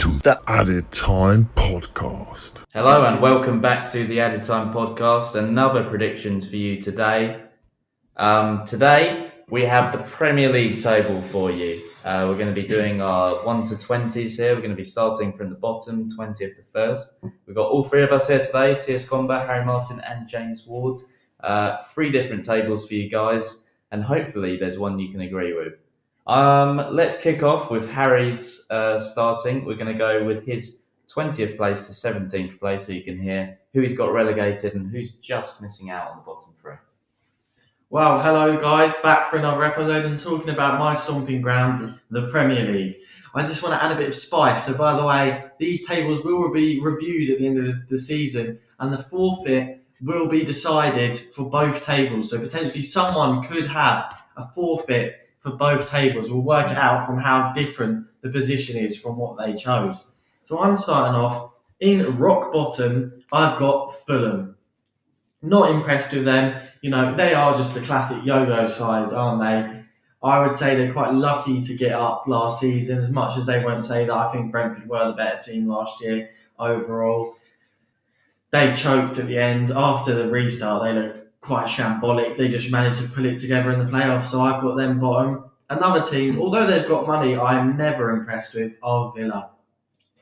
to the Added Time Podcast. Hello and welcome back to the Added Time Podcast. Another predictions for you today. Today we have the Premier League table for you. We're going to be doing our 1 to 20s here. We're going to be starting from the bottom, 20th to 1st. We've got all three of us here today, T.S. Combat, Harry Martin and James Ward. Three different tables for you guys, and hopefully there's one you can agree with. Let's kick off with Harry's starting. We're going to go with his 20th place to 17th place so you can hear who he's got relegated and who's just missing out on the bottom three. Well, hello guys, back for another episode and talking about my stomping ground, the Premier League. I just want to add a bit of spice. So by the way, these tables will be reviewed at the end of the season and the forfeit will be decided for both tables. So potentially someone could have a forfeit for both tables. We'll work it out from how different the position is from what they chose. So I'm starting off in rock bottom. I've got Fulham. Not impressed with them. You know, they are just the classic yo-yo side, aren't they? I would say they're quite lucky to get up last season, as much as they won't say that. I think Brentford were the better team last year overall. They choked at the end. After the restart, they looked quite shambolic. They just managed to pull it together in the playoffs, so I've got them bottom. Another team, although they've got money, I'm never impressed with, are Villa.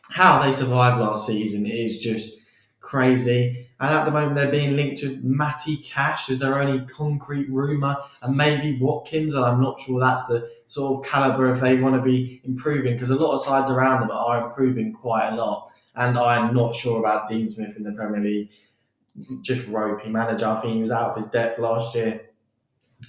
How they survived last season is just crazy. And at the moment, they're being linked with Matty Cash as their only concrete rumour, and maybe Watkins, and I'm not sure that's the sort of calibre if they want to be improving, because a lot of sides around them are improving quite a lot. And I'm not sure about Dean Smith in the Premier League. Just ropey manager. I think he was out of his depth last year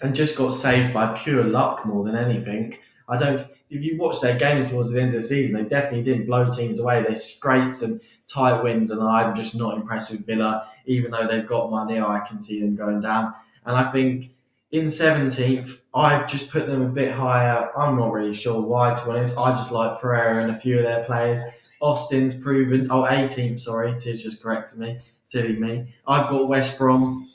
and just got saved by pure luck more than anything. If you watch their games towards the end of the season, they definitely didn't blow teams away. They scraped and tight wins, and I'm just not impressed with Villa. Even though they've got money, I can see them going down. And I think in 17th, I've just put them a bit higher. I'm not really sure why, to be honest. I just like Pereira and a few of their players. Austin's proven... 18th, sorry. Tiz just corrected me. Silly me. I've got West Brom.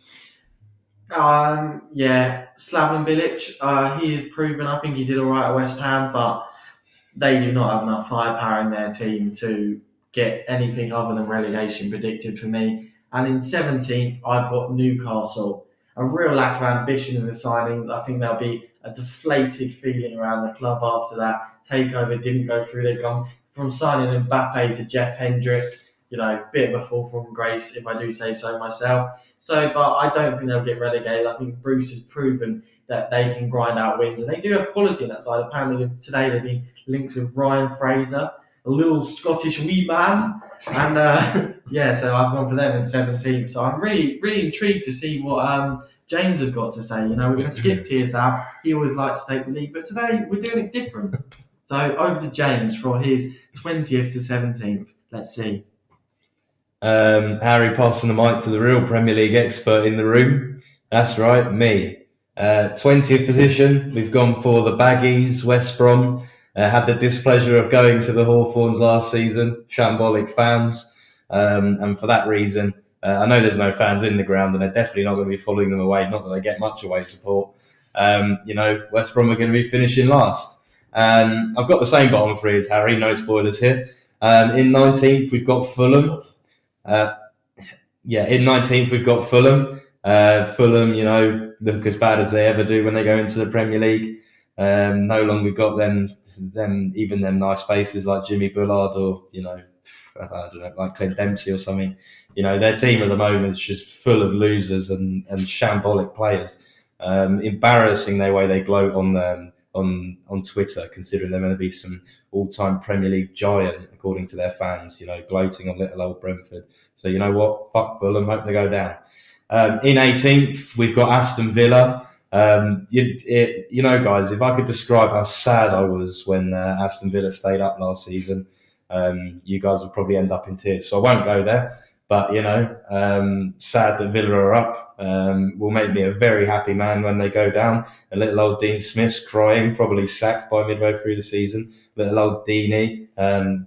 Slaven Bilic. He is proven. I think he did all right at West Ham, but they do not have enough firepower in their team to get anything other than relegation predicted for me. And in 17th, I've got Newcastle. A real lack of ambition in the signings. I think there'll be a deflated feeling around the club after that takeover didn't go through. They've gone from signing Mbappe to Jeff Hendrick. You know, bit of a fall from grace, if I do say so myself. But I don't think they'll get relegated. I think Bruce has proven that they can grind out wins. And they do have quality on that side. Apparently today they've been linked with Ryan Fraser, a little Scottish wee man. And so I've gone for them in 17th. So I'm really, really intrigued to see what James has got to say. You know, we're going to skip Tiers out. He always likes to take the lead. But today we're doing it different. So over to James for his 20th to 17th. Let's see. Harry passing the mic to the real Premier League expert in the room. That's right, me. 20th position, we've gone for the Baggies, West Brom. Had the displeasure of going to the Hawthorns last season, shambolic fans. And for that reason, I know there's no fans in the ground and they're definitely not going to be following them away, not that they get much away support. West Brom are going to be finishing last. I've got the same bottom three as Harry, no spoilers here. In 19th, we've got Fulham. In 19th we've got Fulham. Fulham, look as bad as they ever do when they go into the Premier League. No longer got them nice faces like Jimmy Bullard or I don't know, like Clint Dempsey or something. Their team at the moment is just full of losers and shambolic players. Embarrassing the way they gloat on Twitter, considering they're going to be some all-time Premier League giant, according to their fans, gloating on little old Brentford. So you know what? Fuck Fulham, hope they go down. In 18th, we've got Aston Villa. Guys, if I could describe how sad I was when Aston Villa stayed up last season, you guys would probably end up in tears. So I won't go there. But, sad that Villa are up will make me a very happy man when they go down. A little old Dean Smith's crying, probably sacked by midway through the season. Little old Deanie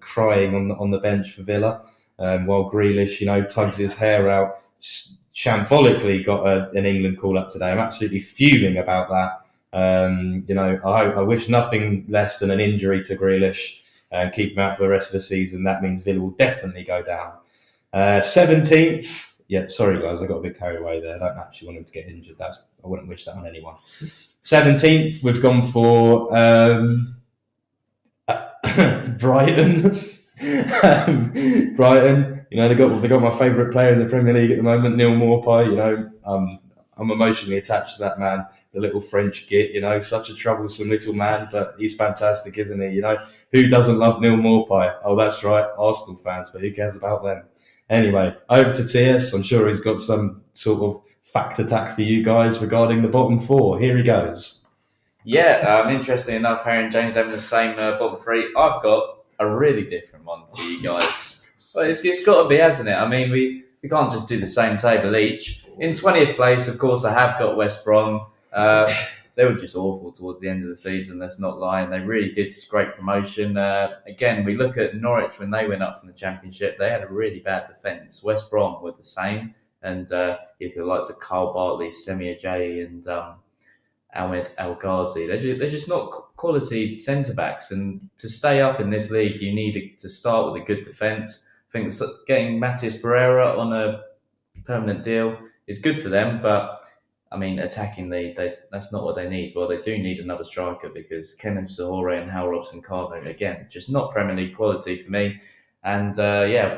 crying on the bench for Villa, while Grealish, tugs his hair out. Shambolically got an England call-up today. I'm absolutely fuming about that. I wish nothing less than an injury to Grealish. and keep him out for the rest of the season, that means Villa will definitely go down. 17th, yeah, sorry guys, I got a bit carried away there. I don't actually want him to get injured. I wouldn't wish that on anyone. 17th, we've gone for Brighton. Brighton, they got my favourite player in the Premier League at the moment, Neil Maupay. I'm emotionally attached to that man, the little French git. Such a troublesome little man, but he's fantastic, isn't he? Who doesn't love Neil Maupay? Oh, that's right, Arsenal fans, but who cares about them? Anyway, over to TS. I'm sure he's got some sort of fact attack for you guys regarding the bottom four. Here he goes. Yeah, interestingly enough, Harry and James having the same bottom three. I've got a really different one for you guys. So it's got to be, hasn't it? I mean, we can't just do the same table each. In 20th place, of course, I have got West Brom. They were just awful towards the end of the season, let's not lie. And they really did scrape promotion. Again, we look at Norwich when they went up from the Championship. They had a really bad defence. West Brom were the same. And you the likes of Carl Bartley, Semi Ajayi and Ahmed El Ghazi. They're just not quality centre-backs. And to stay up in this league, you need to start with a good defence. I think getting Matheus Pereira on a permanent deal is good for them, but I mean, attacking that's not what they need. Well, they do need another striker because Kenneth Zahore and Hal Robson-Carter, again, just not Premier League quality for me. And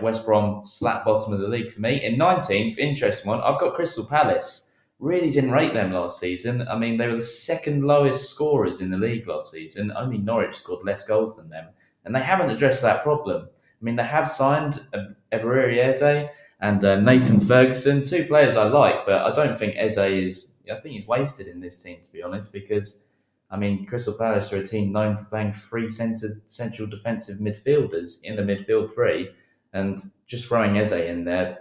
West Brom slap bottom of the league for me. In 19th, interesting one, I've got Crystal Palace. Really didn't rate them last season. I mean, they were the second lowest scorers in the league last season. Only Norwich scored less goals than them. And they haven't addressed that problem. I mean, they have signed Eberechi Eze and Nathan Ferguson, two players I like, but I don't think Eze I think he's wasted in this team, to be honest, because, I mean, Crystal Palace are a team known for playing three central defensive midfielders in the midfield three, and just throwing Eze in there,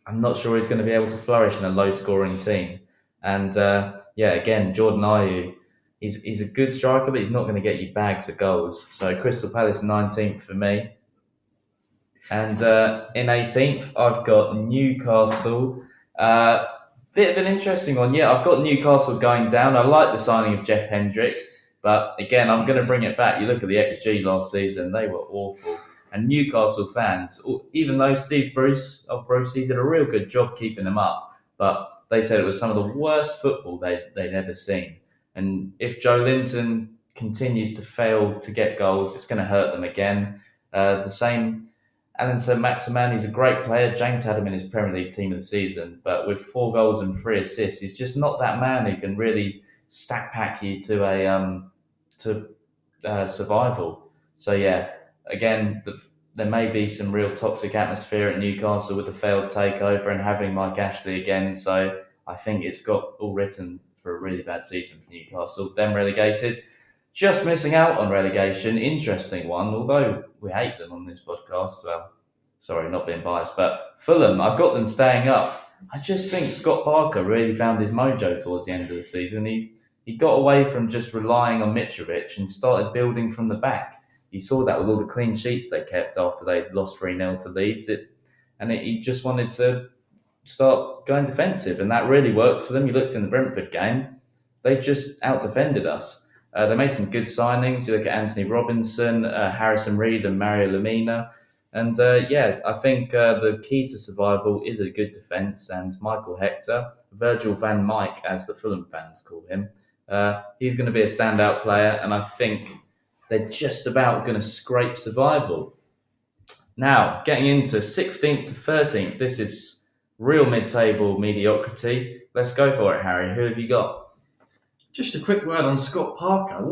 I'm not sure he's going to be able to flourish in a low-scoring team. And, again, Jordan Ayew, he's a good striker, but he's not going to get you bags of goals. So Crystal Palace 19th for me. And in 18th, I've got Newcastle. Bit of an interesting one. Yeah, I've got Newcastle going down. I like the signing of Jeff Hendrick. But again, I'm going to bring it back. You look at the XG last season, they were awful. And Newcastle fans, even though Steve Bruce, he did a real good job keeping them up, but they said it was some of the worst football they'd ever seen. And if Joe Linton continues to fail to get goals, it's going to hurt them again. The same... Alan Saint-Maximin, he's a great player. James had him in his Premier League team of the season, but with 4 goals and 3 assists, he's just not that man who can really stack pack you to survival. So yeah, again, there may be some real toxic atmosphere at Newcastle with the failed takeover and having Mike Ashley again. So I think it's got all written for a really bad season for Newcastle. Them relegated. Just missing out on relegation. Interesting one, although we hate them on this podcast. Well, sorry, not being biased, but Fulham, I've got them staying up. I just think Scott Parker really found his mojo towards the end of the season. He got away from just relying on Mitrovic and started building from the back. You saw that with all the clean sheets they kept after they lost 3-0 to Leeds. He just wanted to start going defensive, and that really worked for them. You looked in the Brentford game, they just out-defended us. They made some good signings. You look at Anthony Robinson, Harrison Reed and Mario Lemina. And I think the key to survival is a good defence. And Michael Hector, Virgil van Mike, as the Fulham fans call him, he's going to be a standout player. And I think they're just about going to scrape survival. Now, getting into 16th to 13th, this is real mid-table mediocrity. Let's go for it, Harry. Who have you got? Just a quick word on Scott Parker.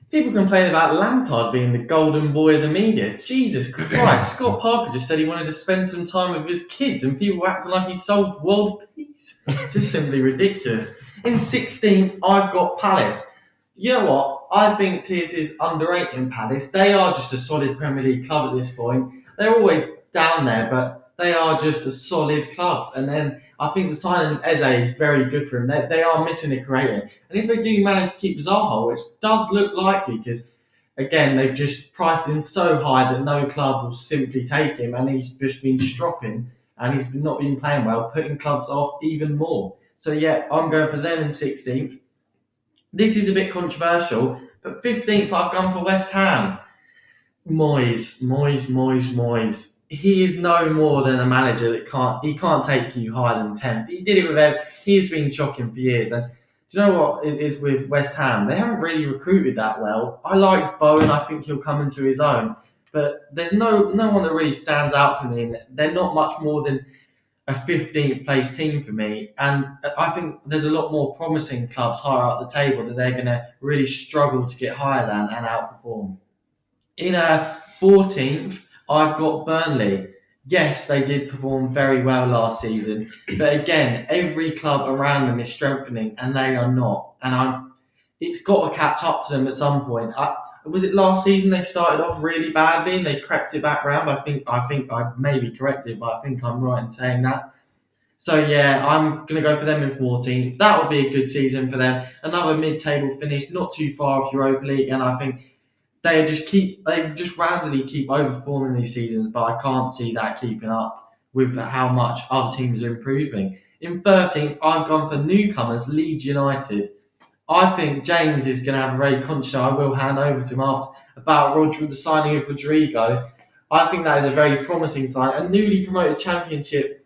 People complain about Lampard being the golden boy of the media. Jesus Christ, Scott Parker just said he wanted to spend some time with his kids and people were acting like he sold world peace. Just simply ridiculous. In 16th, I've got Palace. You know what? I think Tiers is underrating Palace. They are just a solid Premier League club at this point. They're always down there, but they are just a solid club. And then I think the signing of Eze is very good for him. They are missing a creator. And if they do manage to keep Zaha, which does look likely, because, again, they've just priced him so high that no club will simply take him, and he's just been stropping, and he's not been playing well, putting clubs off even more. So, yeah, I'm going for them in 16th. This is a bit controversial, but 15th I've gone for West Ham. Moyes. He is no more than a manager that can't take you higher than 10th. He did it with he has been shocking for years. And do you know what it is with West Ham? They haven't really recruited that well. I like Bowen. I think he'll come into his own. But there's no one that really stands out for me. They're not much more than a 15th place team for me. And I think there's a lot more promising clubs higher up the table that they're going to really struggle to get higher than and outperform. In 14th, I've got Burnley. Yes, they did perform very well last season, but again, every club around them is strengthening, and they are not. And it's got to catch up to them at some point. Was it last season they started off really badly and they crept it back round? I think I may be corrected, but I think I'm right in saying that. So yeah, I'm going to go for them in 14th. That would be a good season for them. Another mid-table finish, not too far off Europa League, and I think they just randomly keep overperforming these seasons, but I can't see that keeping up with how much other teams are improving. In 13th, I've gone for newcomers, Leeds United. I think James is going to have a very conscious. I will hand over to him after about the signing of Rodrigo. I think that is a very promising sign. A newly promoted Championship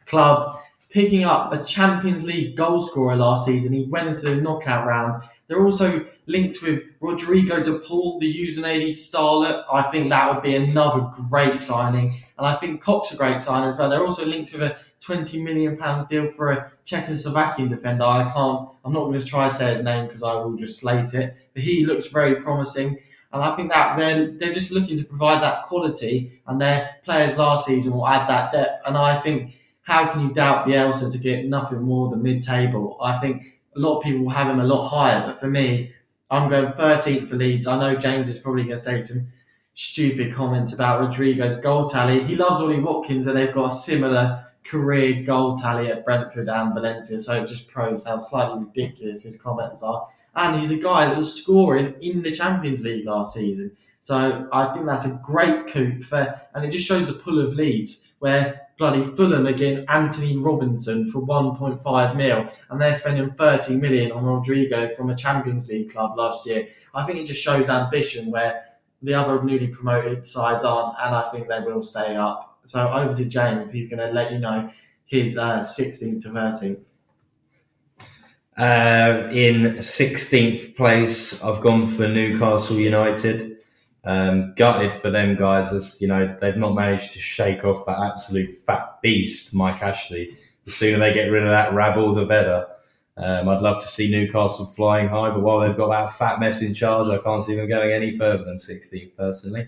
club picking up a Champions League goal scorer last season. He went into the knockout round. They're also linked with Rodrigo de Paul, the Usanadi starlet. I think that would be another great signing. And I think Koch's a great signing as well. They're also linked with a £20 million deal for a Czechoslovakian defender. I'm not going to try to say his name because I will just slate it. But he looks very promising. And I think that they're just looking to provide that quality, and their players last season will add that depth. And I think, how can you doubt Bielsa to get nothing more than mid-table? I think a lot of people will have him a lot higher, but for me, I'm going 13th for Leeds. I know James is probably going to say some stupid comments about Rodrigo's goal tally. He loves Ollie Watkins, and they've got a similar career goal tally at Brentford and Valencia, so it just proves how slightly ridiculous his comments are. And he's a guy that was scoring in the Champions League last season. So I think that's a great coup, and it just shows the pull of Leeds, where bloody Fulham again, Anthony Robinson for 1.5 mil, and they're spending 30 million on Rodrigo from a Champions League club last year. I think it just shows ambition where the other newly promoted sides aren't, and I think they will stay up. So over to James, he's going to let you know his 16th to 13th. In 16th place, I've gone for Newcastle United. Gutted for them guys, as you know, they've not managed to shake off that absolute fat beast, Mike Ashley. The sooner they get rid of that rabble, the better. I'd love to see Newcastle flying high, but while they've got that fat mess in charge, I can't see them going any further than 16th personally.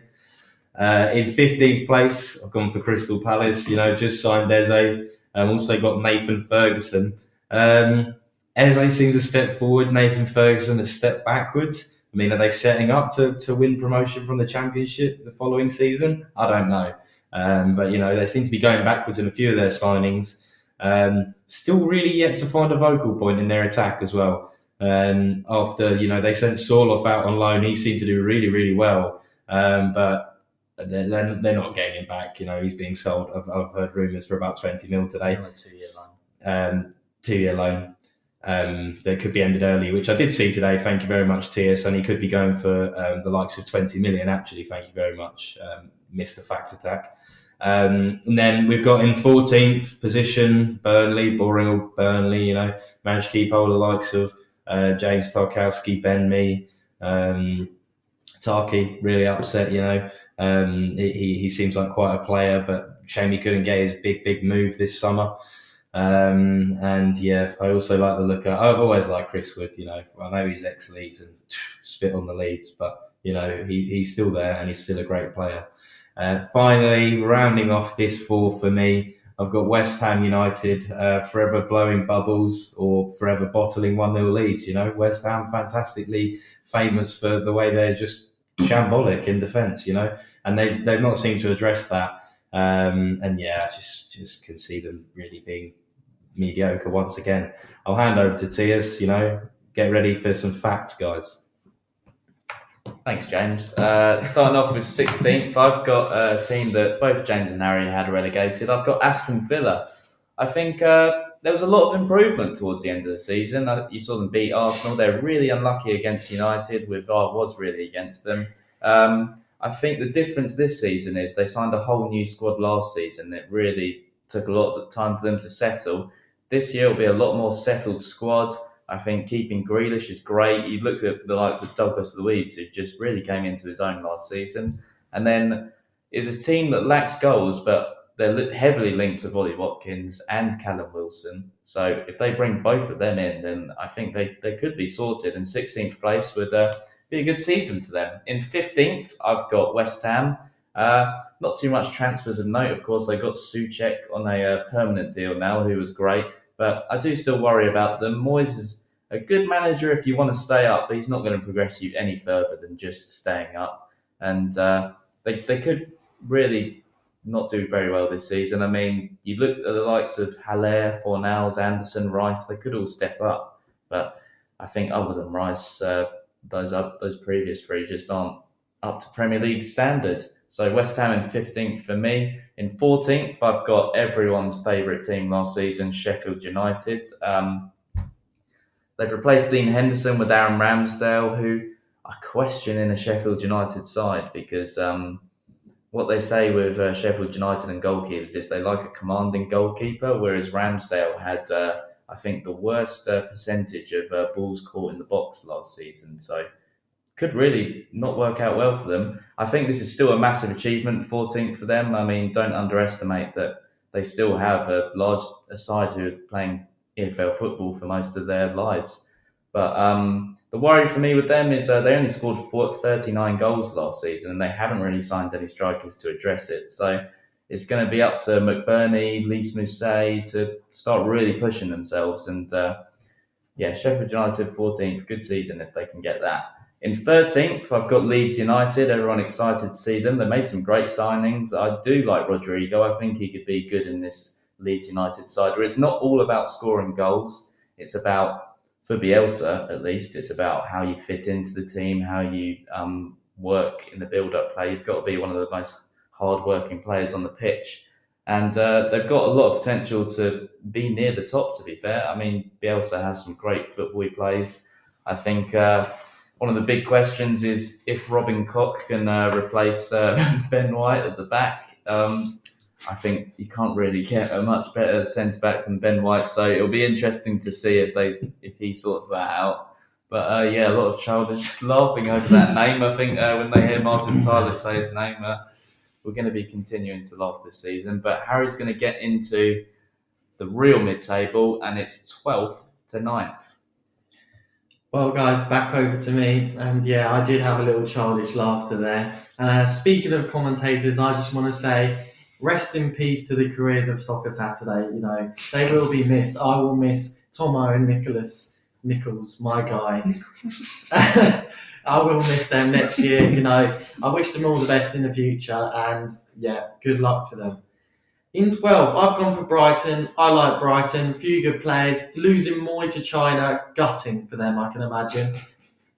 In 15th place, I've gone for Crystal Palace. You know, just signed Eze. Also got Nathan Ferguson. Eze seems a step forward. Nathan Ferguson a step backwards. I mean, are they setting up to win promotion from the Championship the following season? I don't know. But, you know, they seem to be going backwards in a few of their signings. Still really yet to find a vocal point in their attack as well. After, you know, they sent Sorloth out on loan, he seemed to do really, really well. But they're not getting him back. You know, he's being sold. I've heard rumours for about 20 mil today. On a 2-year loan. 2-year loan. That could be ended early, which I did see today. Thank you very much, Tias. And he could be going for the likes of 20 million, actually. Thank you very much, Mr. Fact Attack. And then we've got in 14th position, Burnley, boring old Burnley, you know, managed to keep all the likes of James Tarkowski, Ben Mee, Tarky, really upset, you know. He seems like quite a player, but shame he couldn't get his big move this summer. And yeah, I also like the look at. I've always liked Chris Wood. You know, I know he's ex-Leeds and spit on the Leeds, but you know he's still there and he's still a great player. Finally, rounding off this four for me, I've got West Ham United, forever blowing bubbles or forever bottling 1-0 leads. You know, West Ham fantastically famous for the way they're just shambolic in defence. You know, and they've not seemed to address that. And yeah, I just can see them really being mediocre once again. I'll hand over to Tias. You know, get ready for some facts, guys. Thanks, James. Starting off with 16th, I've got a team that both James and Harry had relegated. I've got Aston Villa. I think there was a lot of improvement towards the end of the season. You saw them beat Arsenal. They're really unlucky against United, with VAR was really against them. I think the difference this season is they signed a whole new squad last season. It really took a lot of time for them to settle. This year will be a lot more settled squad. I think keeping Grealish is great. You looked at the likes of Douglas Luiz, who just really came into his own last season. And then is a team that lacks goals, but they're heavily linked with Ollie Watkins and Callum Wilson. So if they bring both of them in, then I think they could be sorted. And 16th place would be a good season for them. In 15th, I've got West Ham. Not too much transfers of note. Of course, they got Souček on a permanent deal now, who was great. But I do still worry about them. Moyes is a good manager if you want to stay up, but he's not going to progress you any further than just staying up. And they could really not do very well this season. I mean, you look at the likes of Haller, Fornals, Anderson, Rice, they could all step up. But I think other than Rice, those previous three just aren't up to Premier League standard. So West Ham in 15th for me. In 14th, I've got everyone's favourite team last season, Sheffield United. They've replaced Dean Henderson with Aaron Ramsdale, who I question in a Sheffield United side because what they say with Sheffield United and goalkeepers is they like a commanding goalkeeper, whereas Ramsdale had, I think, the worst percentage of balls caught in the box last season. So could really not work out well for them. I think this is still a massive achievement, 14th for them. I mean, don't underestimate that they still have a side who are playing EFL football for most of their lives. But the worry for me with them is they only scored 39 goals last season and they haven't really signed any strikers to address it. So it's going to be up to McBurney, Lys Mousset to start really pushing themselves. And Sheffield United 14th, good season if they can get that. In 13th, I've got Leeds United. Everyone excited to see them. They made some great signings. I do like Rodrigo. I think he could be good in this Leeds United side, where it's not all about scoring goals. It's about, for Bielsa at least, it's about how you fit into the team, how you work in the build-up play. You've got to be one of the most hard-working players on the pitch. And they've got a lot of potential to be near the top, to be fair. I mean, Bielsa has some great football he plays. I think one of the big questions is if Robin Koch can replace Ben White at the back. I think you can't really get a much better centre-back than Ben White, so it'll be interesting to see if he sorts that out. But a lot of childish laughing over that name. I think when they hear Martin Tyler say his name, we're going to be continuing to laugh this season. But Harry's going to get into the real mid-table, and it's 12th to 9th. Well, guys, back over to me. I did have a little childish laughter there. And speaking of commentators, I just want to say, rest in peace to the careers of Soccer Saturday. You know, they will be missed. I will miss Tomo and Nichols, my guy. I will miss them next year. You know, I wish them all the best in the future, and good luck to them. In 12, I've gone for Brighton. I like Brighton. Few good players. Losing Moy to China, gutting for them, I can imagine.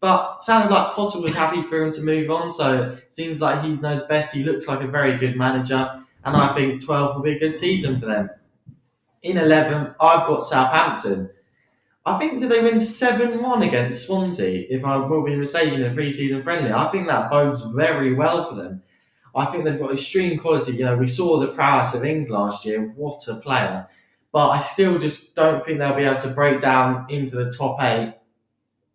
But sounded like Potter was happy for him to move on, so it seems like he knows best. He looks like a very good manager, and I think 12 will be a good season for them. In 11, I've got Southampton. I think did they win 7-1 against Swansea, if I will be mistaken, in pre-season friendly. I think that bodes very well for them. I think they've got extreme quality. You know, we saw the prowess of Ings last year. What a player. But I still just don't think they'll be able to break down into the top 8,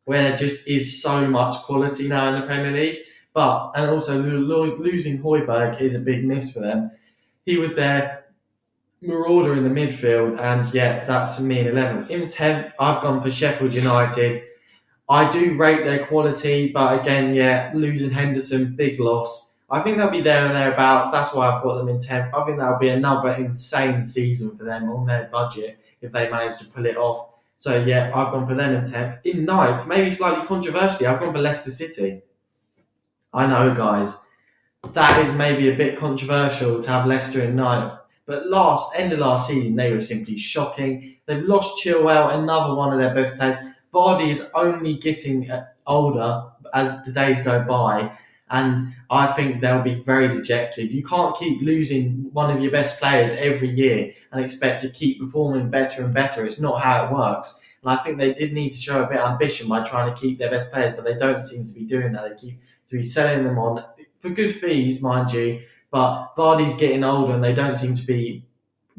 where there just is so much quality now in the Premier League. And also losing Højbjerg is a big miss for them. He was their marauder in the midfield, and that's me in 11th. In 10th, I've gone for Sheffield United. I do rate their quality, but again, losing Henderson, big loss. I think they'll be there and thereabouts. That's why I've got them in 10th. I think that'll be another insane season for them on their budget if they manage to pull it off. So I've gone for them in 10th. In 9th, maybe slightly controversially, I've gone for Leicester City. I know, guys, that is maybe a bit controversial to have Leicester in 9th. But end of last season, they were simply shocking. They've lost Chilwell, another one of their best players. Vardy is only getting older as the days go by, and I think they'll be very dejected. You can't keep losing one of your best players every year and expect to keep performing better and better. It's not how it works. And I think they did need to show a bit of ambition by trying to keep their best players, but they don't seem to be doing that. They keep to be selling them on for good fees, mind you. But Vardy's getting older, and they don't seem to be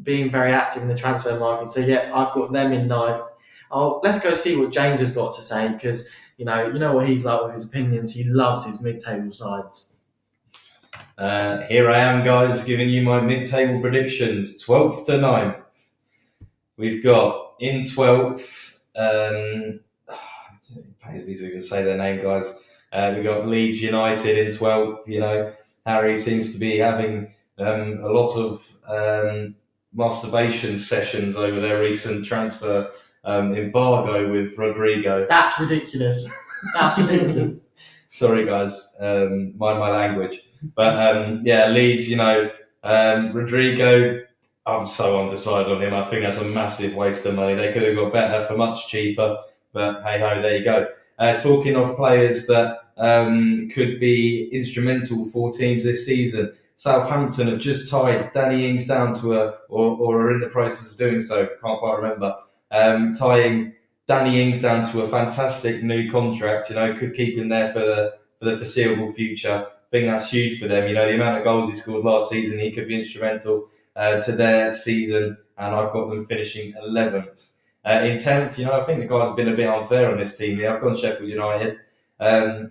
being very active in the transfer market. So yeah, I've got them in ninth. Let's go see what James has got to say, because you know what he's like with his opinions. He loves his mid-table sides. Here I am, guys, giving you my mid-table predictions, 12th to 9th. We've got in 12th, it pains me to say their name, guys. We've got Leeds United in 12th. You know, Harry seems to be having a lot of masturbation sessions over their recent transfer embargo with Rodrigo. That's ridiculous. That's ridiculous. Sorry, guys, mind my language. But yeah, Leeds, you know, Rodrigo, I'm so undecided on him. I think that's a massive waste of money. They could have got better for much cheaper, but hey ho, there you go. Talking of players that could be instrumental for teams this season, Southampton have just tied Danny Ings down to or are in the process of doing so, can't quite remember, tying Danny Ings down to a fantastic new contract. You know, could keep him there for the foreseeable future. I think that's huge for them. You know, the amount of goals he scored last season, he could be instrumental to their season, and I've got them finishing 11th. In 10th, you know, I think the guys have been a bit unfair on this team here. I've gone Sheffield United.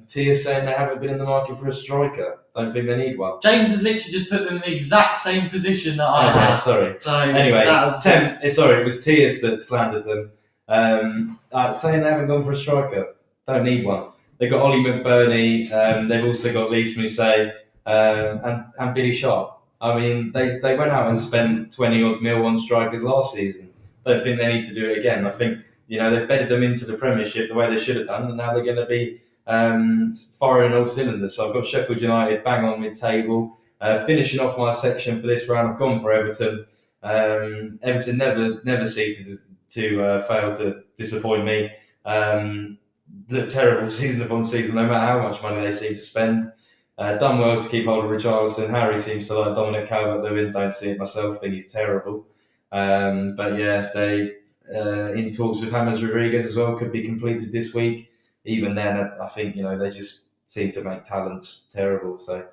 Tia's saying they haven't been in the market for a striker. Don't think they need one. James has literally just put them in the exact same position that I had. Sorry. So anyway, 10th. Sorry, it was Tia's that slandered them. Saying they haven't gone for a striker. Don't need one. They've got Ollie McBurney. They've also got Lise Mousset and Billy Sharp. I mean, they went out and spent 20 odd mil on strikers last season. Don't think they need to do it again. I think, you know, they've bedded them into the Premiership the way they should have done, and now they're going to be firing all cylinders. So I've got Sheffield United bang on mid-table. Finishing off my section for this round, I've gone for Everton. Everton never ceases to fail to disappoint me. The terrible season upon season, no matter how much money they seem to spend. Done well to keep hold of Richarlison. Harry seems to like Dominic Calvert-Lewin. Don't see it myself. Think he's terrible. But yeah, they in talks with James Rodriguez as well. Could be completed this week. Even then, I think, you know, they just seem to make talents terrible. So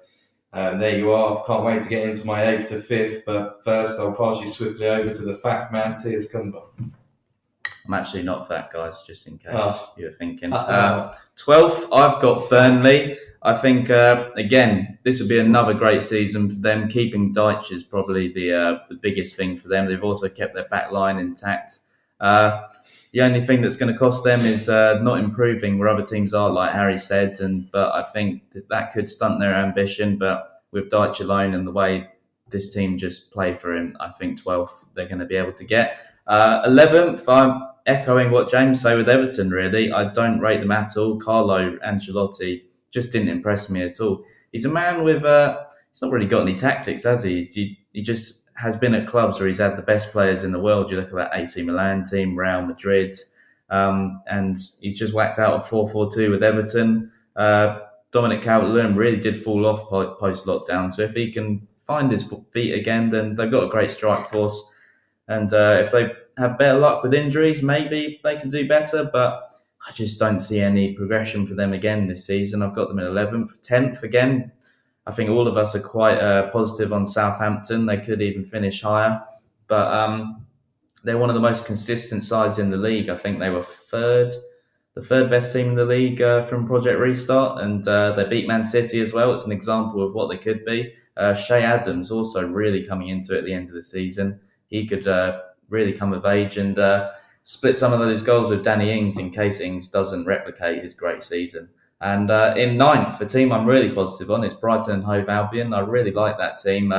there you are. I can't wait to get into my 8th to 5th. But first, I'll pass you swiftly over to the fat man, Tiers Cumber. I'm actually not fat, guys, just in case you were thinking. 12th, I've got Burnley. I think, again, this would be another great season for them. Keeping Deitch is probably the biggest thing for them. They've also kept their back line intact. The only thing that's going to cost them is not improving where other teams are, like Harry said. But I think that could stunt their ambition. But with Deitch alone and the way this team just play for him, I think 12th they're going to be able to get. 11th, I'm echoing what James said with Everton, really. I don't rate them at all. Carlo Ancelotti just didn't impress me at all. He's a man with, he's not really got any tactics, has he? He just has been at clubs where he's had the best players in the world. You look at that AC Milan team, Real Madrid, and he's just whacked out a 4-4-2 with Everton. Dominic Calvert-Lewin really did fall off post-lockdown. So if he can find his feet again, then they've got a great strike force. And if they have better luck with injuries, maybe they can do better. But I just don't see any progression for them again this season. I've got them in 11th. 10th again. I think all of us are quite positive on Southampton. They could even finish higher. But they're one of the most consistent sides in the league. I think they were the third best team in the league from Project Restart. And they beat Man City as well. It's an example of what they could be. Shea Adams also really coming into it at the end of the season. He could really come of age and split some of those goals with Danny Ings in case Ings doesn't replicate his great season. And in 9th, the team I'm really positive on is Brighton and Hove Albion. I really like that team.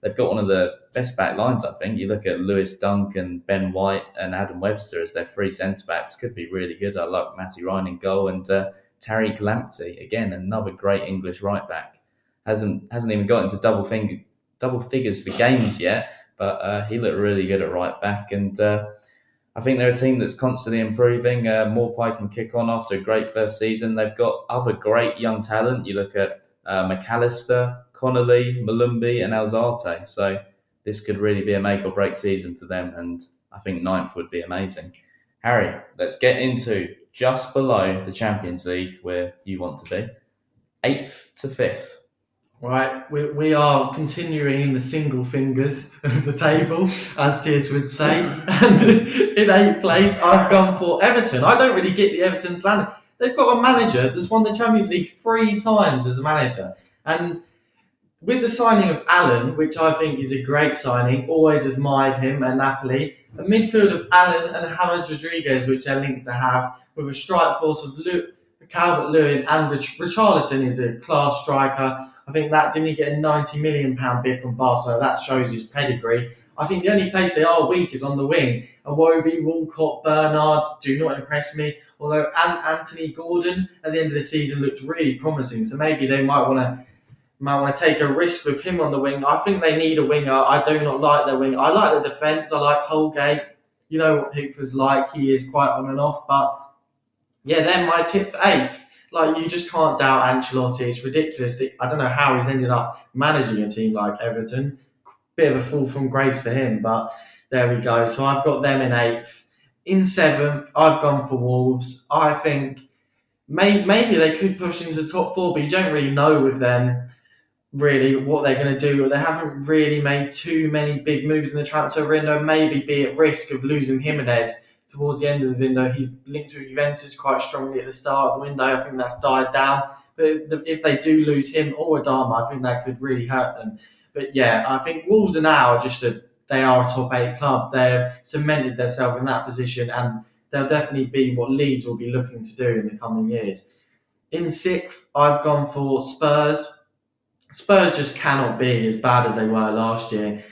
They've got one of the best back lines, I think. You look at Lewis Dunk and Ben White and Adam Webster as their three centre-backs. Could be really good. I like Matty Ryan in goal. And Tariq Lamptey, again, another great English right-back. Hasn't even got into double figures for games yet. But he looked really good at right back, and I think they're a team that's constantly improving. Morpie can kick on after a great first season. They've got other great young talent. You look at McAllister, Connolly, Malumbi, and Alzate. So this could really be a make or break season for them, and I think 9th would be amazing. Harry, let's get into just below the Champions League where you want to be. 8th to 5th. Right, we are continuing in the single fingers of the table, as Tiers would say. And in 8th place, I've gone for Everton. I don't really get the Everton slander. They've got a manager that's won the Champions League 3 times as a manager. And with the signing of Allen, which I think is a great signing, always admired him at Napoli, a midfield of Allen and James Rodriguez, which they're linked to have, with a strike force of Calvert-Lewin and Richarlison is a class striker. I think that didn't he get a £90 million bid from Barcelona? That shows his pedigree. I think the only place they are weak is on the wing. Iwobi, Walcott, Bernard do not impress me. Although Anthony Gordon at the end of the season looked really promising, so maybe they might want to take a risk with him on the wing. I think they need a winger. I do not like their wing. I like the defence. I like Holgate. You know what Pickford's like. He is quite on and off. But yeah, they're my tip for 8th. Like, you just can't doubt Ancelotti. It's ridiculous. I don't know how he's ended up managing a team like Everton. Bit of a fall from grace for him, but there we go. So I've got them in 8th. In 7th, I've gone for Wolves. I think maybe they could push into the top 4, but you don't really know with them really what they're going to do. They haven't really made too many big moves in the transfer window. Maybe be at risk of losing Jimenez towards the end of the window. He's linked with Juventus quite strongly at the start of the window. I think that's died down. But if they do lose him or Adama, I think that could really hurt them. But yeah, I think Wolves are now they are a top 8 club. They've cemented themselves in that position, and they'll definitely be what Leeds will be looking to do in the coming years. In 6th, I've gone for Spurs. Spurs just cannot be as bad as they were last year.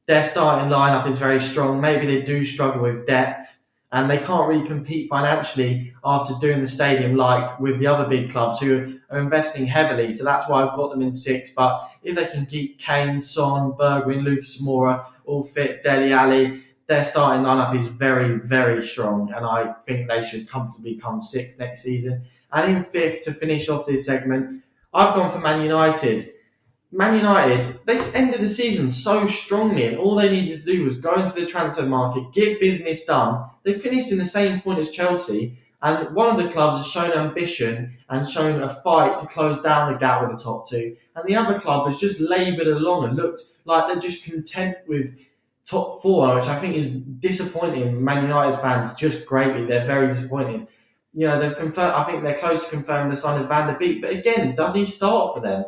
Their starting lineup is very strong. Maybe they do struggle with depth, and they can't really compete financially after doing the stadium like with the other big clubs who are investing heavily. So that's why I've got them in 6th. But if they can keep Kane, Son, Bergwijn, Lucas Moura all fit, Dele Alli, their starting lineup is very, very strong, and I think they should comfortably come 6th next season. And in 5th, to finish off this segment, I've gone for Man United. Man United, they ended the season so strongly, and all they needed to do was go into the transfer market, get business done. They finished in the same point as Chelsea, and one of the clubs has shown ambition and shown a fight to close down the gap with the top 2, and the other club has just laboured along and looked like they're just content with top 4, which I think is disappointing. Man United fans just greatly, they're very disappointed. You know, they've confirmed. I think they're close to confirming the sign of Van der Beek, but again, does he start for them?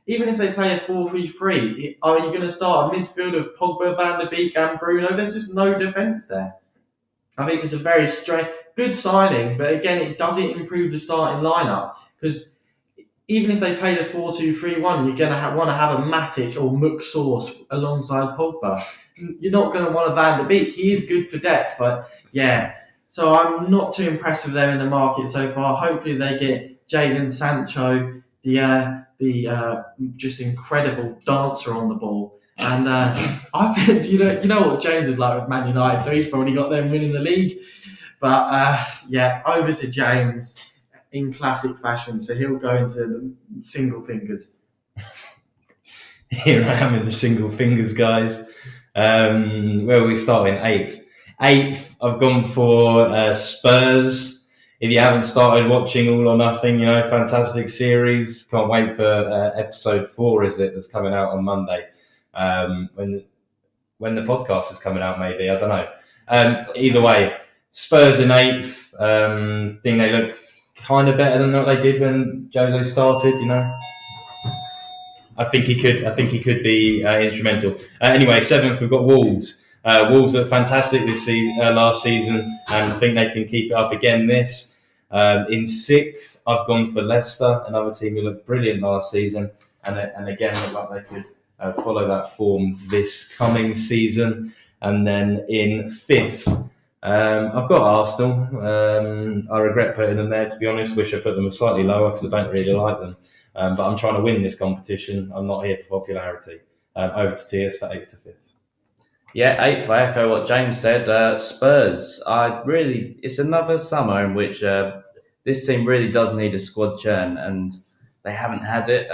Even if they play a 4-3-3, are you going to start a midfield of Pogba, Van der Beek and Bruno? There's just no defence there. I think it's a very good signing, but again, it doesn't improve the starting lineup, because even if they play the 4-2-3-1, you're going to want to have a Matic or mcfc alongside Pogba. You're not going to want a Van der Beek. He is good for depth, but yeah. So I'm not too impressed with them in the market so far. Hopefully they get Jadon Sancho, the just incredible dancer on the ball. And I think you know what James is like with Man United, so he's probably got them winning the league. But yeah, over to James in classic fashion, so he'll go into the single fingers. Here I am in the single fingers, guys. Where are we starting? 8th. 8th, I've gone for Spurs. If you haven't started watching All or Nothing, fantastic series. Can't wait for episode 4, that's coming out on Monday. When the podcast is coming out, maybe, I don't know. Either way, Spurs in 8th. Think they look kind of better than what they did when Jose started, I think he could be instrumental. Anyway, 7th, we've got Wolves. Wolves are fantastic last season, and I think they can keep it up again this. In 6th, I've gone for Leicester, another team who looked brilliant last season, and again look like they could follow that form this coming season. And then in 5th, I've got Arsenal. I regret putting them there, to be honest. Wish I put them slightly lower because I don't really like them. But I'm trying to win this competition. I'm not here for popularity. Over to Tiers for 8th to 5th. Yeah, 8th, I echo what James said. Spurs. It's another summer in which this team really does need a squad churn, and they haven't had it.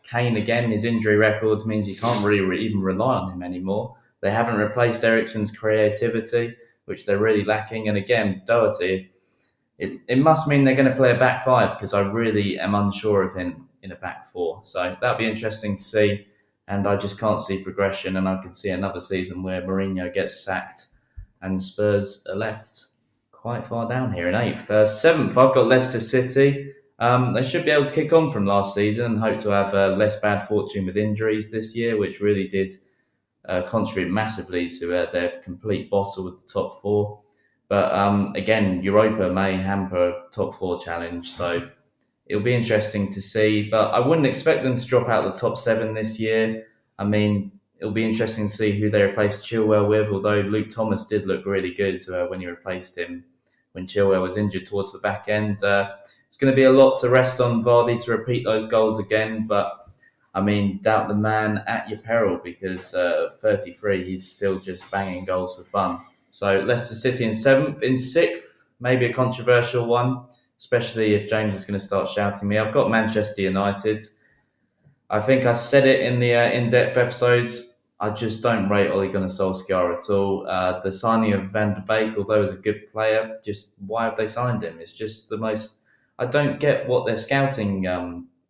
Kane, again, his injury record means you can't really even rely on him anymore. They haven't replaced Eriksen's creativity, which they're really lacking. And again, Doherty, it must mean they're going to play a back 5, because I really am unsure of him. in a back four. So that'll be interesting to see. And I just can't see progression, and I could see another season where Mourinho gets sacked and Spurs are left quite far down here in 8th. 7th, I've got Leicester City. They should be able to kick on from last season and hope to have less bad fortune with injuries this year, which really did contribute massively to their complete bottle with the top four. But again, Europa may hamper top four challenge, so it'll be interesting to see. But I wouldn't expect them to drop out of the top 7 this year. I mean, it'll be interesting to see who they replace Chilwell with, although Luke Thomas did look really good when he replaced him when Chilwell was injured towards the back end. It's going to be a lot to rest on Vardy to repeat those goals again, but I mean, doubt the man at your peril, because 33, he's still just banging goals for fun. So Leicester City in 7th. In 6th, maybe a controversial one, especially if James is going to start shouting me. I've got Manchester United. I think I said it in the in-depth episodes. I just don't rate Ole Gunnar Solskjaer at all. The signing of Van de Beek, although he's a good player, just why have they signed him? It's just the most... I don't get what their scouting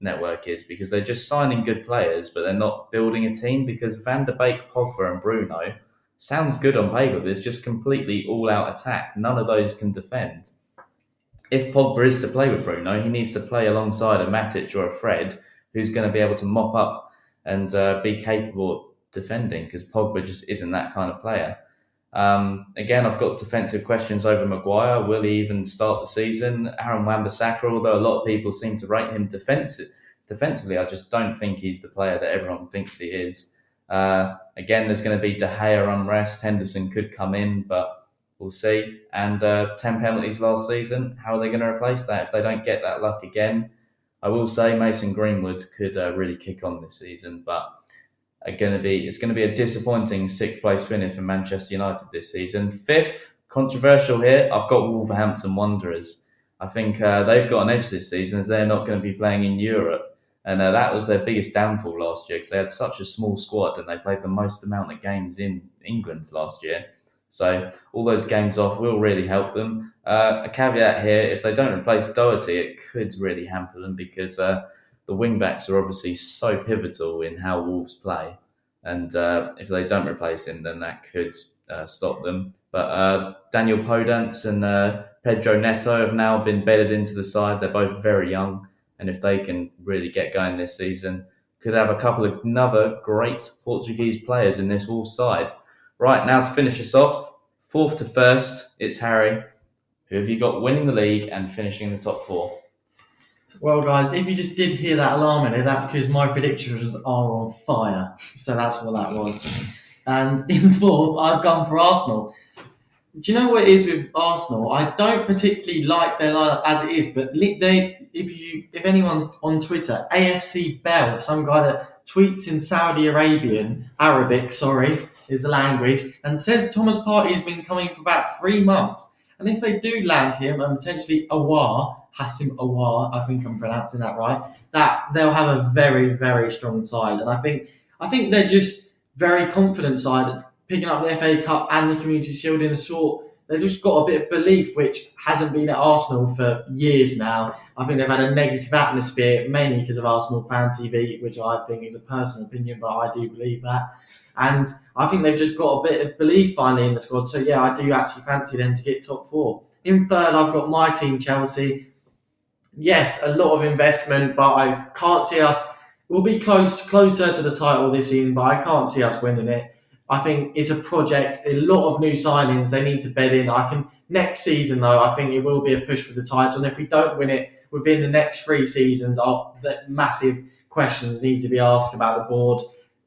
network is, because they're just signing good players, but they're not building a team, because Van de Beek, Pogba and Bruno sounds good on paper, but it's just completely all-out attack. None of those can defend. If Pogba is to play with Bruno, he needs to play alongside a Matic or a Fred, who's going to be able to mop up and be capable of defending, because Pogba just isn't that kind of player. Again, I've got defensive questions over Maguire. Will he even start the season? Aaron Wan-Bissaka, although a lot of people seem to rate him defensively, I just don't think he's the player that everyone thinks he is. Again, there's going to be De Gea unrest. Henderson could come in, but we'll see. And 10 penalties last season. How are they going to replace that if they don't get that luck again? I will say Mason Greenwood could really kick on this season, but it's going to be a disappointing 6th place finish for Manchester United this season. 5th, controversial here, I've got Wolverhampton Wanderers. I think they've got an edge this season, as they're not going to be playing in Europe. And that was their biggest downfall last year, because they had such a small squad and they played the most amount of games in England last year. So all those games off will really help them. A caveat here, if they don't replace Doherty, it could really hamper them, because the wing-backs are obviously so pivotal in how Wolves play. And if they don't replace him, then that could stop them. But Daniel Podence and Pedro Neto have now been bedded into the side. They're both very young. And if they can really get going this season, could have a couple of another great Portuguese players in this Wolves side. Right, now to finish us off, 4th to 1st, it's Harry. Who have you got winning the league and finishing in the top 4? Well, guys, if you just did hear that alarm in it, that's because my predictions are on fire. So that's what that was. And in 4th, I've gone for Arsenal. Do you know what it is with Arsenal? I don't particularly like their lineup as it is, but if anyone's on Twitter, AFC Bell, some guy that tweets in Saudi Arabic, is the language, and says Thomas Partey has been coming for about 3 months. And if they do land him, and potentially Hassim Awar, I think I'm pronouncing that right, that they'll have a very, very strong side. And I think they're just very confident side, picking up the FA Cup and the Community Shield in a sort. They've just got a bit of belief, which hasn't been at Arsenal for years now. I think they've had a negative atmosphere, mainly because of Arsenal Fan TV, which I think is a personal opinion, but I do believe that. And I think they've just got a bit of belief finally in the squad. So yeah, I do actually fancy them to get top 4. In 3rd, I've got my team, Chelsea. Yes, a lot of investment, but I can't see us... We'll be closer to the title this season, but I can't see us winning it. I think it's a project, a lot of new signings they need to bed in. Next season, though, I think it will be a push for the title. And if we don't win it within the next 3 seasons, the massive questions need to be asked about the board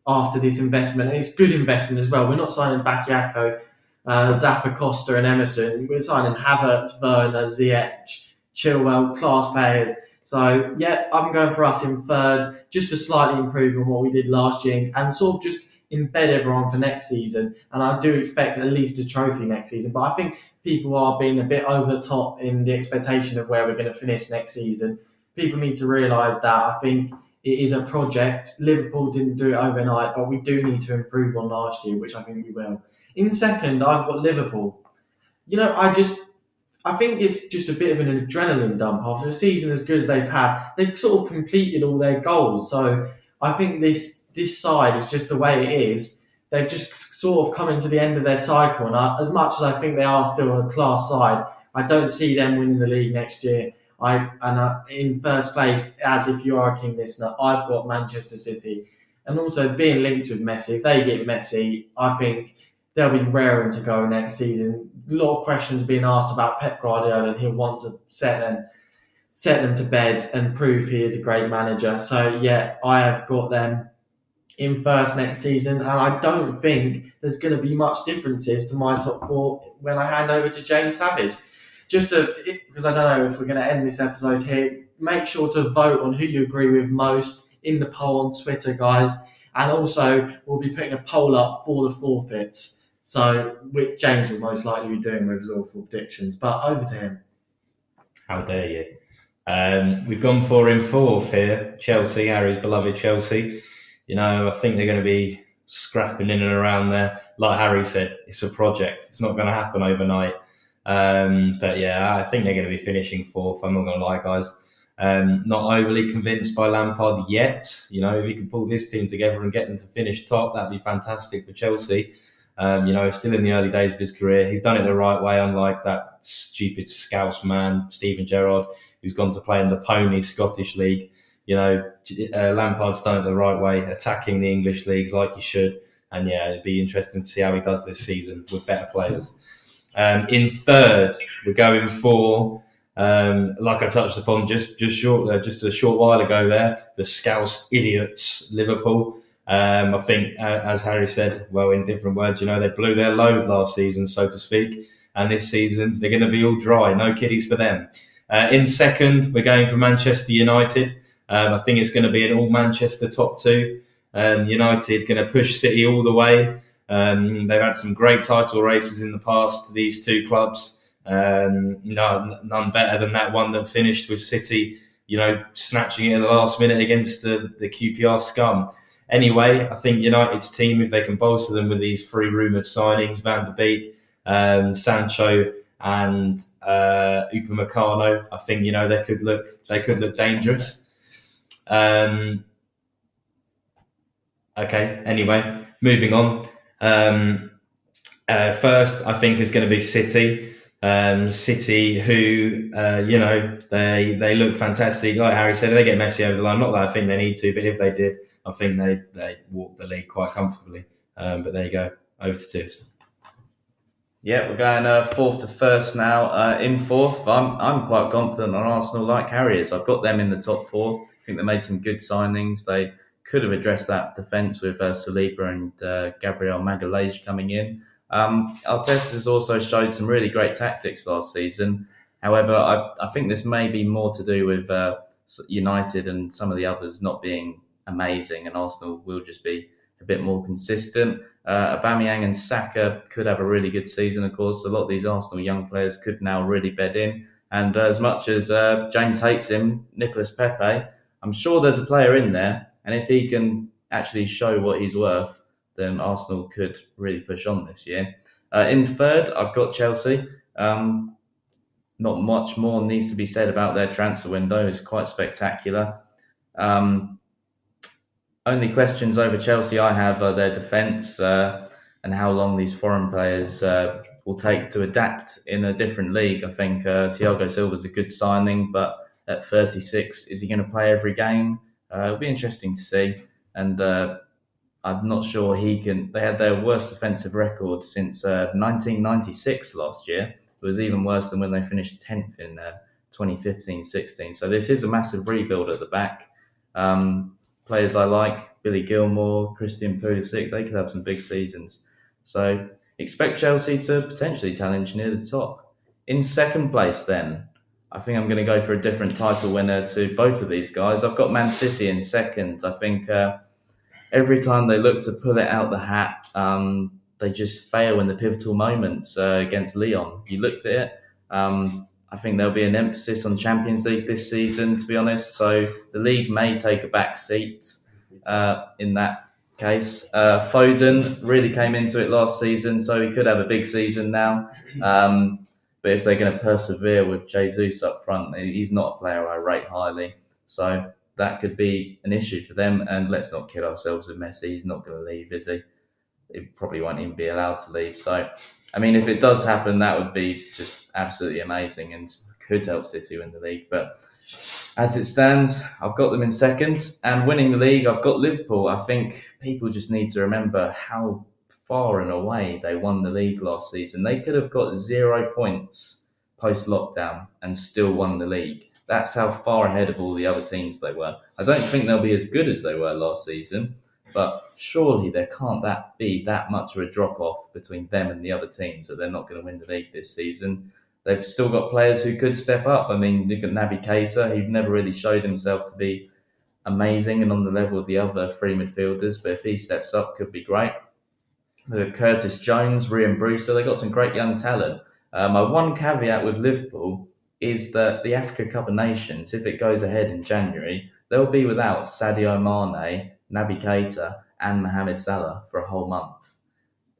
after this investment. And it's good investment as well. We're not signing Bakayoko, Zappa, Costa and Emerson. We're signing Havertz, Werner, Ziyech, Chilwell, class players. So, yeah, I'm going for us in 3rd, just to slightly improve on what we did last year and sort of just embed everyone for next season. And I do expect at least a trophy next season. But I think people are being a bit over the top in the expectation of where we're going to finish next season. People need to realise that. I think it is a project. Liverpool didn't do it overnight, but we do need to improve on last year, which I think we will. In 2nd, I've got Liverpool. You know, I think it's just a bit of an adrenaline dump after a season as good as they've had. They've sort of completed all their goals, so I think this side is just the way it is. They've just sort of come into the end of their cycle, and as much as I think they are still a class side, I don't see them winning the league next year. In first place, as if you are a King listener, I've got Manchester City, and also being linked with Messi. If they get Messi, I think they'll be raring to go next season. A lot of questions being asked about Pep Guardiola, and he'll want to set them to bed and prove he is a great manager. So yeah, I have got them in first next season, and I don't think there's going to be much differences to my top four when I hand over to James Savage. Because I don't know if we're going to end this episode here, make sure to vote on who you agree with most in the poll on Twitter, guys. And also, we'll be putting a poll up for the forfeits. So, which James will most likely be doing with his awful predictions. But over to him. How dare you? We've gone for in fourth here, Chelsea, Harry's beloved Chelsea. You know, I think they're going to be scrapping in and around there. Like Harry said, it's a project. It's not going to happen overnight. But yeah, I think they're going to be finishing fourth. I'm not going to lie, guys. Not overly convinced by Lampard yet. You know, if he can pull this team together and get them to finish top, that'd be fantastic for Chelsea. You know, still in the early days of his career. He's done it the right way, unlike that stupid Scouse man, Steven Gerrard, who's gone to play in the pony Scottish League. You know, Lampard's done it the right way, attacking the English leagues like he should. And yeah, it'd be interesting to see how he does this season with better players. In third, we're going for, like I touched upon just a short while ago there, the Scouse idiots, Liverpool. I think, as Harry said, well, in different words, you know, they blew their load last season, so to speak. And this season, they're going to be all dry. No kiddies for them. In second, we're going for Manchester United. I think it's going to be an all Manchester top two. United going to push City all the way. They've had some great title races in the past, these two clubs. None better than that one that finished with City, you know, snatching it at the last minute against the QPR scum. Anyway, I think United's team, if they can bolster them with these three rumoured signings, Van der Beek, Sancho and Upamecano, I think, they could look dangerous. Okay, anyway, moving on. First, I think is going to be City. City, who they look fantastic. Like Harry said, if they get Messi over the line, not that I think they need to, but if they did, I think they walk the league quite comfortably. But there you go. Over to Tips. Yeah, we're going fourth to first now. In fourth, I'm quite confident on Arsenal, like Harry is. I've got them in the top four. I think they made some good signings. They could have addressed that defence with Saliba and Gabriel Magalhaes coming in. Arteta's also showed some really great tactics last season. However, I think this may be more to do with United and some of the others not being amazing, and Arsenal will just be a bit more consistent. Aubameyang and Saka could have a really good season, of course. A lot of these Arsenal young players could now really bed in. And as much as James hates him, Nicolas Pepe, I'm sure there's a player in there. And if he can actually show what he's worth, then Arsenal could really push on this year. In third, I've got Chelsea. Not much more needs to be said about their transfer window. It's quite spectacular. Only questions over Chelsea I have are their defence and how long these foreign players will take to adapt in a different league. I think Thiago Silva's a good signing, but at 36, is he going to play every game? It'll be interesting to see. And I'm not sure he can. They had their worst defensive record since 1996 last year. It was even worse than when they finished 10th in 2015-16. So this is a massive rebuild at the back. Players I like, Billy Gilmore, Christian Pulisic, they could have some big seasons. So expect Chelsea to potentially challenge near the top. In second place then, I think I'm going to go for a different title winner to both of these guys. I've got Man City in second. I think every time they look to pull it out the hat, they just fail in the pivotal moments against Lyon. You looked at it. I think there'll be an emphasis on Champions League this season, to be honest. So the league may take a back seat in that case. Foden really came into it last season, so he could have a big season now. But if they're going to persevere with Jesus up front, he's not a player I rate highly. So that could be an issue for them. And let's not kid ourselves with Messi. He's not going to leave, is he? He probably won't even be allowed to leave. So, I mean, if it does happen, that would be just absolutely amazing and could help City win the league. But as it stands, I've got them in second, and winning the league, I've got Liverpool. I think people just need to remember how far and away they won the league last season. They could have got 0 points post-lockdown and still won the league. That's how far ahead of all the other teams they were. I don't think they'll be as good as they were last season, but surely there can't be that much of a drop-off between them and the other teams that they're not going to win the league this season. They've still got players who could step up. I mean, look at Naby Keita, who never really showed himself to be amazing and on the level of the other three midfielders, but if he steps up, could be great. Curtis Jones, Ryan Brewster, they've got some great young talent. My one caveat with Liverpool is that the Africa Cup of Nations, if it goes ahead in January, they'll be without Sadio Mane, Naby Keita, and Mohamed Salah for a whole month.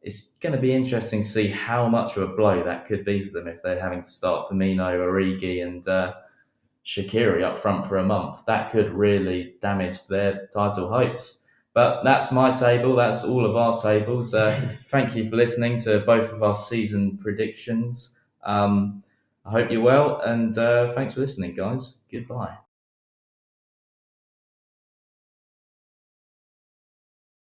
It's going to be interesting to see how much of a blow that could be for them if they're having to start Firmino, Origi, and Shaqiri up front for a month. That could really damage their title hopes. But that's my table. That's all of our tables. Thank you for listening to both of our season predictions. I hope you're well, and thanks for listening, guys. Goodbye.